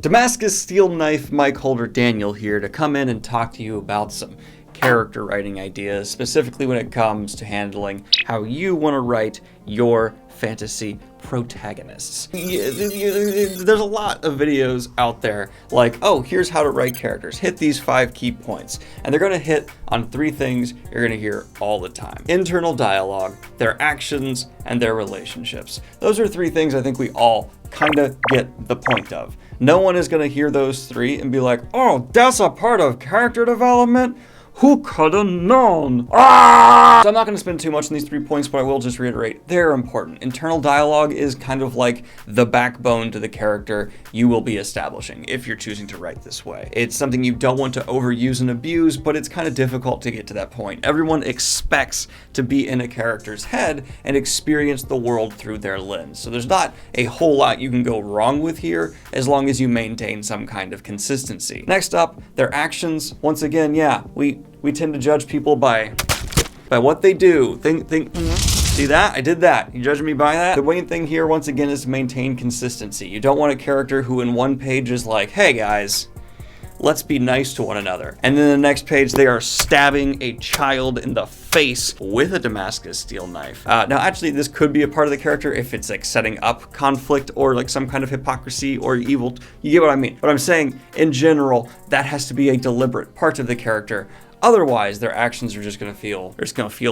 Damascus Steel Knife Mike Holder Daniel here to come in and talk to you about some character writing ideas, specifically when it comes to handling how you want to write your fantasy protagonists. There's a lot of videos out there like, oh, here's how to write characters. Hit these 5 key points. And they're going to hit on 3 things you're going to hear all the time. Internal dialogue, their actions, and their relationships. Those are 3 things I think we all kind of get the point of. No one is going to hear those 3 and be like, oh, that's a part of character development? Who could have known? So I'm not going to spend too much on these 3 points, but I will just reiterate, they're important. Internal dialogue is kind of like the backbone to the character you will be establishing if you're choosing to write this way. It's something you don't want to overuse and abuse, but it's kind of difficult to get to that point. Everyone expects to be in a character's head and experience the world through their lens. So there's not a whole lot you can go wrong with here as long as you maintain some kind of consistency. Next up, their actions. Once again, yeah, we tend to judge people by what they do. See that? I did that. You judging me by that? The main thing here, once again, is to maintain consistency. You don't want a character who in one page is like, hey guys, let's be nice to one another. And then the next page, they are stabbing a child in the face with a Damascus steel knife. Now, actually, this could be a part of the character if it's like setting up conflict or like some kind of hypocrisy or evil. You get what I mean? But I'm saying, in general, that has to be a deliberate part of the character. Otherwise, their actions are just gonna feel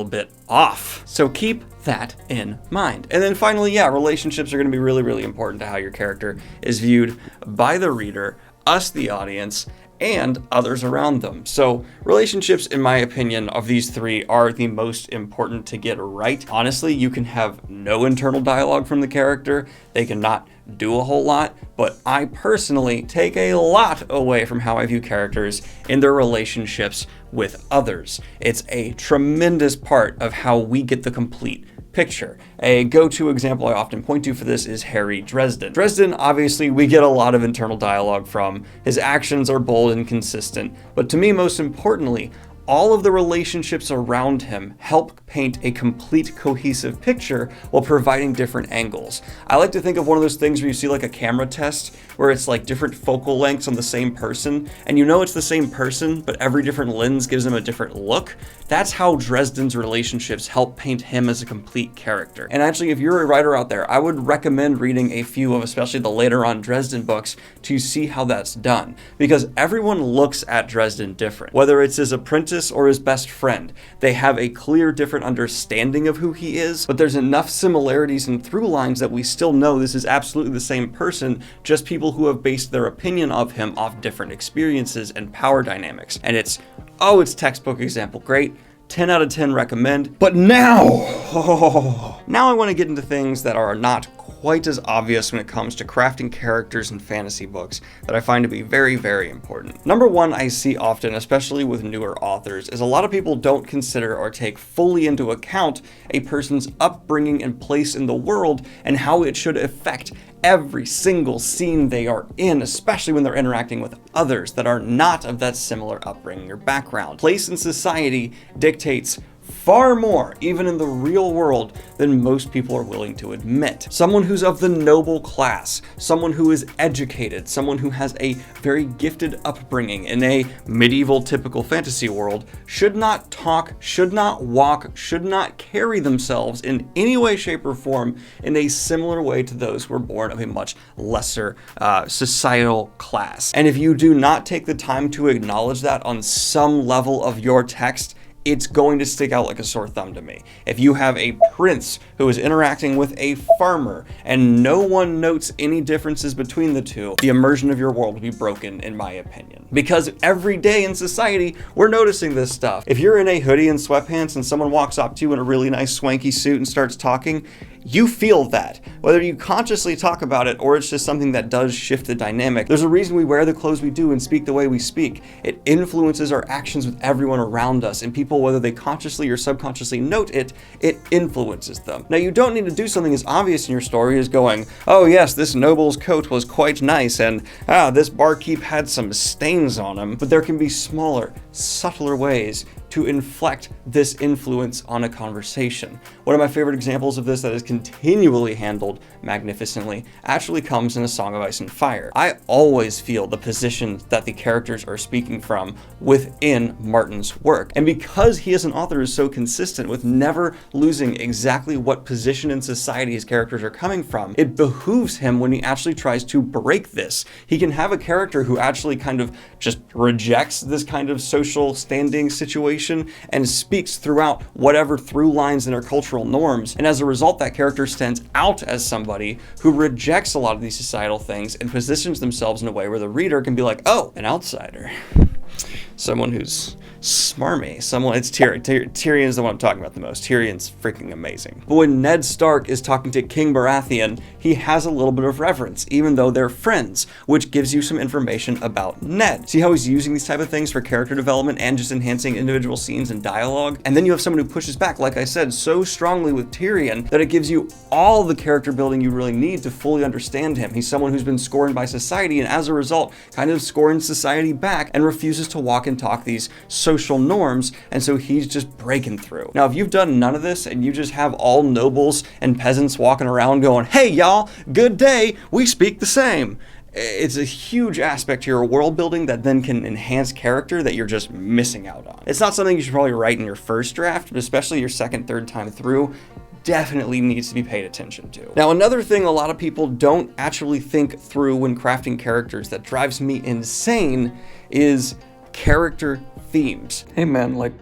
a bit off. So keep that in mind. And then finally, yeah, relationships are gonna be really, really important to how your character is viewed by the reader, us, the audience, and others around them. So relationships, in my opinion, of these 3 are the most important to get right. Honestly, you can have no internal dialogue from the character. They cannot do a whole lot, but I personally take a lot away from how I view characters in their relationships with others. It's a tremendous part of how we get the complete picture. A go-to example I often point to for this is Harry Dresden. Dresden, obviously, we get a lot of internal dialogue from. His actions are bold and consistent, but to me, most importantly, all of the relationships around him help paint a complete cohesive picture while providing different angles. I like to think of one of those things where you see like a camera test where it's like different focal lengths on the same person, and you know it's the same person, but every different lens gives them a different look. That's how Dresden's relationships help paint him as a complete character. And actually, if you're a writer out there, I would recommend reading a few of especially the later on Dresden books to see how that's done, because everyone looks at Dresden different. Whether it's his apprentice or his best friend, they have a clear different understanding of who he is, but there's enough similarities and through lines that we still know this is absolutely the same person, just people who have based their opinion of him off different experiences and power dynamics. And it's textbook example, great. 10 out of 10 recommend. But now I want to get into things that are not quite as obvious when it comes to crafting characters in fantasy books that I find to be very, very important. Number 1 I see often, especially with newer authors, is a lot of people don't consider or take fully into account a person's upbringing and place in the world and how it should affect every single scene they are in, especially when they're interacting with others that are not of that similar upbringing or background. Place in society dictates far more, even in the real world, than most people are willing to admit. Someone who's of the noble class, someone who is educated, someone who has a very gifted upbringing in a medieval typical fantasy world should not talk, should not walk, should not carry themselves in any way, shape, or form in a similar way to those who are born of a much lesser societal class. And if you do not take the time to acknowledge that on some level of your text, it's going to stick out like a sore thumb to me. If you have a prince who is interacting with a farmer and no one notes any differences between the two, the immersion of your world will be broken, in my opinion. Because every day in society, we're noticing this stuff. If you're in a hoodie and sweatpants and someone walks up to you in a really nice swanky suit and starts talking, you feel that. Whether you consciously talk about it or it's just something that does shift the dynamic, there's a reason we wear the clothes we do and speak the way we speak. It influences our actions with everyone around us, and people, whether they consciously or subconsciously note it, it influences them. Now, you don't need to do something as obvious in your story as going, oh yes, this noble's coat was quite nice, and this barkeep had some stains on him. But there can be smaller, subtler ways to inflect this influence on a conversation. One of my favorite examples of this that is continually handled magnificently actually comes in A Song of Ice and Fire. I always feel the position that the characters are speaking from within Martin's work. And because he as an author is so consistent with never losing exactly what position in society his characters are coming from, it behooves him when he actually tries to break this. He can have a character who actually kind of just rejects this kind of social standing situation and speaks throughout whatever through lines in their cultural norms. And as a result, that character stands out as somebody who rejects a lot of these societal things and positions themselves in a way where the reader can be like, oh, an outsider. Someone who's smarmy. It's Tyrion. Tyrion is the one I'm talking about the most. Tyrion's freaking amazing. But when Ned Stark is talking to King Baratheon, he has a little bit of reverence, even though they're friends, which gives you some information about Ned. See how he's using these type of things for character development and just enhancing individual scenes and dialogue? And then you have someone who pushes back, like I said, so strongly with Tyrion that it gives you all the character building you really need to fully understand him. He's someone who's been scorned by society and as a result kind of scorns society back and refuses to walk and talk these social norms, and so he's just breaking through. Now, if you've done none of this and you just have all nobles and peasants walking around going, hey y'all, good day, we speak the same, it's a huge aspect to your world building that then can enhance character that you're just missing out on. It's not something you should probably write in your first draft, but especially your second, third time through, definitely needs to be paid attention to. Now, another thing a lot of people don't actually think through when crafting characters that drives me insane is character themes. Hey man, like,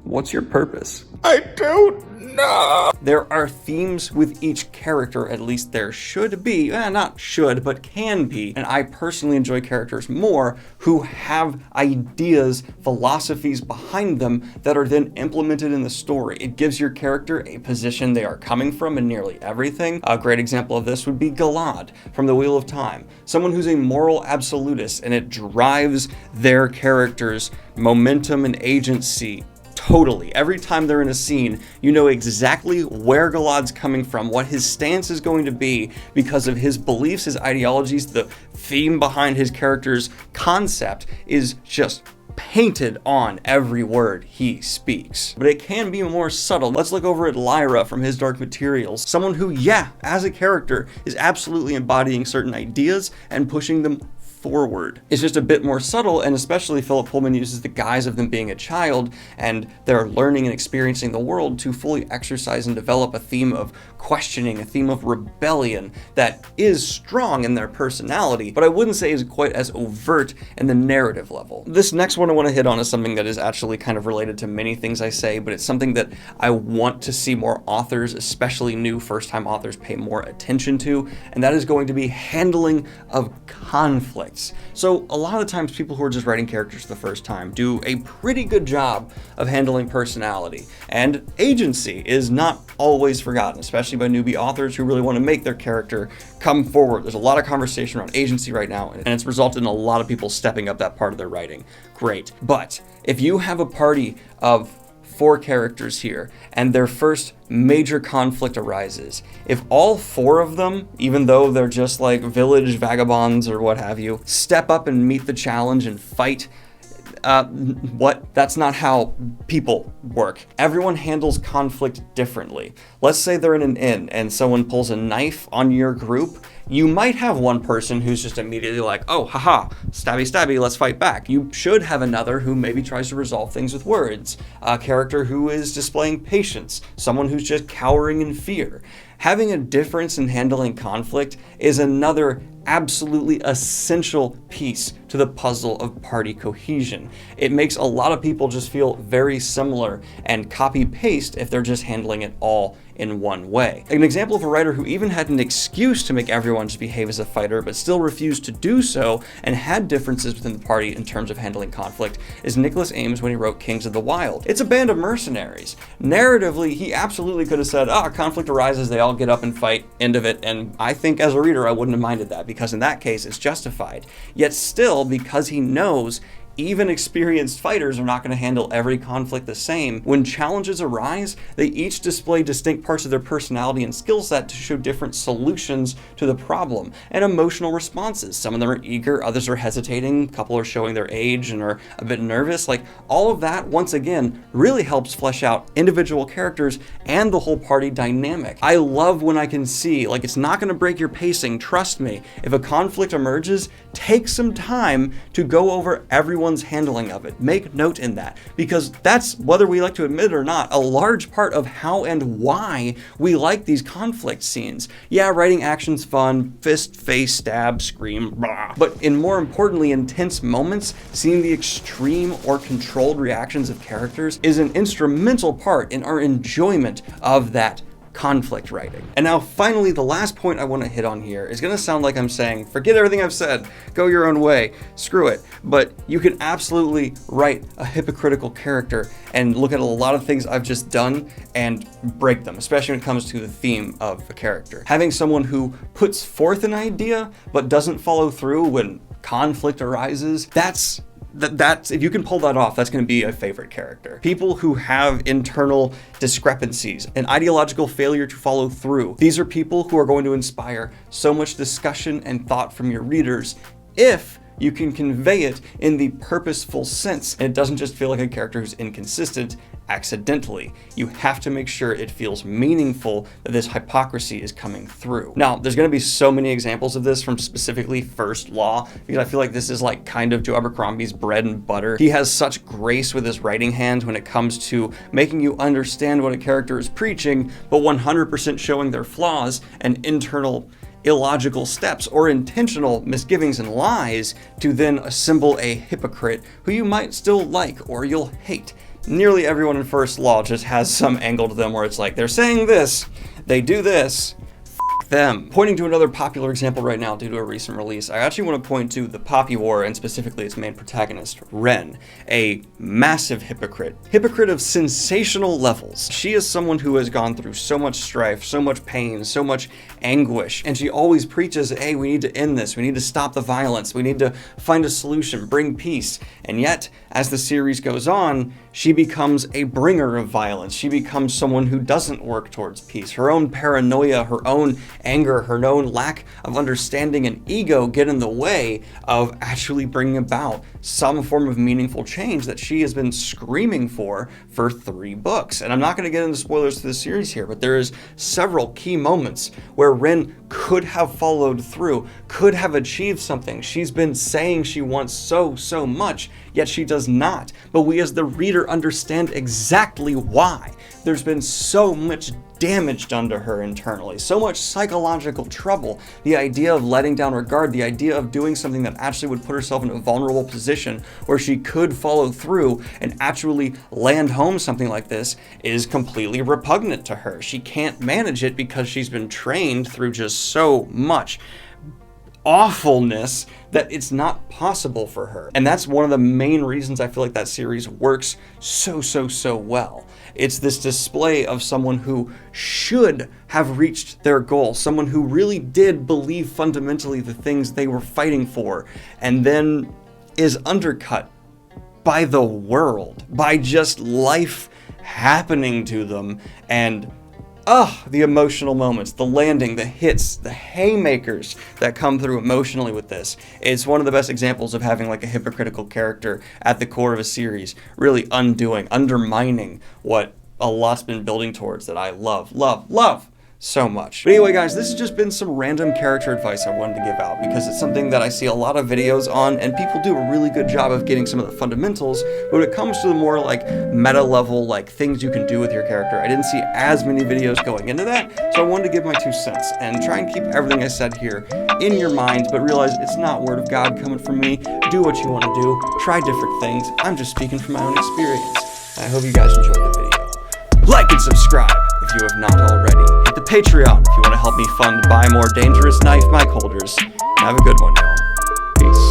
what's your purpose? I don't know. There are themes with each character, at least there should be, not should, but can be. And I personally enjoy characters more who have ideas, philosophies behind them that are then implemented in the story. It gives your character a position they are coming from in nearly everything. A great example of this would be Galad from The Wheel of Time. Someone who's a moral absolutist, and it drives their character's momentum and agency totally. Every time they're in a scene, you know exactly where Galad's coming from, what his stance is going to be because of his beliefs, his ideologies. The theme behind his character's concept is just painted on every word he speaks. But it can be more subtle. Let's look over at Lyra from His Dark Materials. Someone who, as a character, is absolutely embodying certain ideas and pushing them forward. It's just a bit more subtle, and especially Philip Pullman uses the guise of them being a child and they're learning and experiencing the world to fully exercise and develop a theme of questioning, a theme of rebellion that is strong in their personality, but I wouldn't say is quite as overt in the narrative level. This next one I want to hit on is something that is actually kind of related to many things I say, but it's something that I want to see more authors, especially new first-time authors, pay more attention to, and that is going to be handling of conflict. So a lot of times people who are just writing characters for the first time do a pretty good job of handling personality, and agency is not always forgotten, especially by newbie authors who really want to make their character come forward. There's a lot of conversation around agency right now, and it's resulted in a lot of people stepping up that part of their writing. Great. But if you have a party of 4 characters here, and their first major conflict arises. If all 4 of them, even though they're just like village vagabonds or what have you, step up and meet the challenge and fight, that's not how people work. Everyone handles conflict differently. Let's say they're in an inn and someone pulls a knife on your group. You might have one person who's just immediately like, oh, haha, stabby, stabby, let's fight back. You should have another who maybe tries to resolve things with words. A character who is displaying patience. Someone who's just cowering in fear. Having a difference in handling conflict is another absolutely essential piece to the puzzle of party cohesion. It makes a lot of people just feel very similar and copy-paste if they're just handling it all in one way. An example of a writer who even had an excuse to make everyone just behave as a fighter but still refused to do so and had differences within the party in terms of handling conflict is Nicholas Ames when he wrote Kings of the Wild. It's a band of mercenaries. Narratively, he absolutely could have said, conflict arises, they all get up and fight, end of it, and I think as a reader I wouldn't have minded that because in that case it's justified. Yet still, because he knows even experienced fighters are not going to handle every conflict the same. When challenges arise, they each display distinct parts of their personality and skill set to show different solutions to the problem, and emotional responses. Some of them are eager, others are hesitating, a couple are showing their age and are a bit nervous. Like, all of that, once again, really helps flesh out individual characters and the whole party dynamic. I love when I can see, like, it's not going to break your pacing, trust me. If a conflict emerges, take some time to go over everyone's handling of it. Make note in that, because that's, whether we like to admit it or not, a large part of how and why we like these conflict scenes. Yeah, writing action's fun, fist, face, stab, scream, blah. But in more importantly, intense moments, seeing the extreme or controlled reactions of characters is an instrumental part in our enjoyment of that conflict writing. And now finally, the last point I want to hit on here is going to sound like I'm saying, forget everything I've said, go your own way, screw it. But you can absolutely write a hypocritical character and look at a lot of things I've just done and break them, especially when it comes to the theme of a character. Having someone who puts forth an idea but doesn't follow through when conflict arises, that's if you can pull that off, that's going to be a favorite character. People who have internal discrepancies, an ideological failure to follow through. These are people who are going to inspire so much discussion and thought from your readers if you can convey it in the purposeful sense, and it doesn't just feel like a character who's inconsistent accidentally. You have to make sure it feels meaningful, that this hypocrisy is coming through. Now, there's going to be so many examples of this from specifically First Law, because I feel like this is like kind of Joe Abercrombie's bread and butter. He has such grace with his writing hand when it comes to making you understand what a character is preaching, but 100% showing their flaws and internal illogical steps or intentional misgivings and lies to then assemble a hypocrite who you might still like or you'll hate. Nearly everyone in First Law just has some angle to them where it's like, they're saying this, they do this, them. Pointing to another popular example right now due to a recent release, I actually want to point to the Poppy War and specifically its main protagonist, Wren, a massive hypocrite of sensational levels. She is someone who has gone through so much strife, so much pain, so much anguish, and she always preaches, hey, we need to end this, we need to stop the violence, we need to find a solution, bring peace. And yet, as the series goes on, she becomes a bringer of violence. She becomes someone who doesn't work towards peace. Her own paranoia, her own anger, her own lack of understanding and ego get in the way of actually bringing about some form of meaningful change that she has been screaming for 3 books. And I'm not going to get into spoilers to the series here, but there is several key moments where Wren could have followed through, could have achieved something she's been saying she wants so much, yet she does not. But we as the reader understand exactly why. There's been so much damage done to her internally, so much psychological trouble. The idea of letting down her guard, the idea of doing something that actually would put herself in a vulnerable position where she could follow through and actually land home something like this is completely repugnant to her. She can't manage it because she's been trained through just so much awfulness that it's not possible for her. And that's one of the main reasons I feel like that series works so well. It's this display of someone who should have reached their goal, someone who really did believe fundamentally the things they were fighting for, and then is undercut by the world, by just life happening to them. And the emotional moments, the landing, the hits, the haymakers that come through emotionally with this. It's one of the best examples of having like a hypocritical character at the core of a series, really undermining what a lot's been building towards that I love so much. But anyway, guys, this has just been some random character advice I wanted to give out because it's something that I see a lot of videos on, and people do a really good job of getting some of the fundamentals. But when it comes to the more like meta level, like things you can do with your character, I didn't see as many videos going into that, so I wanted to give my 2 cents and try and keep everything I said here in your mind, but realize it's not word of God coming from me. Do what you want to do, try different things. I'm just speaking from my own experience. I hope you guys enjoyed the video. Like and subscribe if you have not already. Hit the Patreon if you want to help me fund buy more dangerous knife mic holders. Have a good one, y'all. Peace.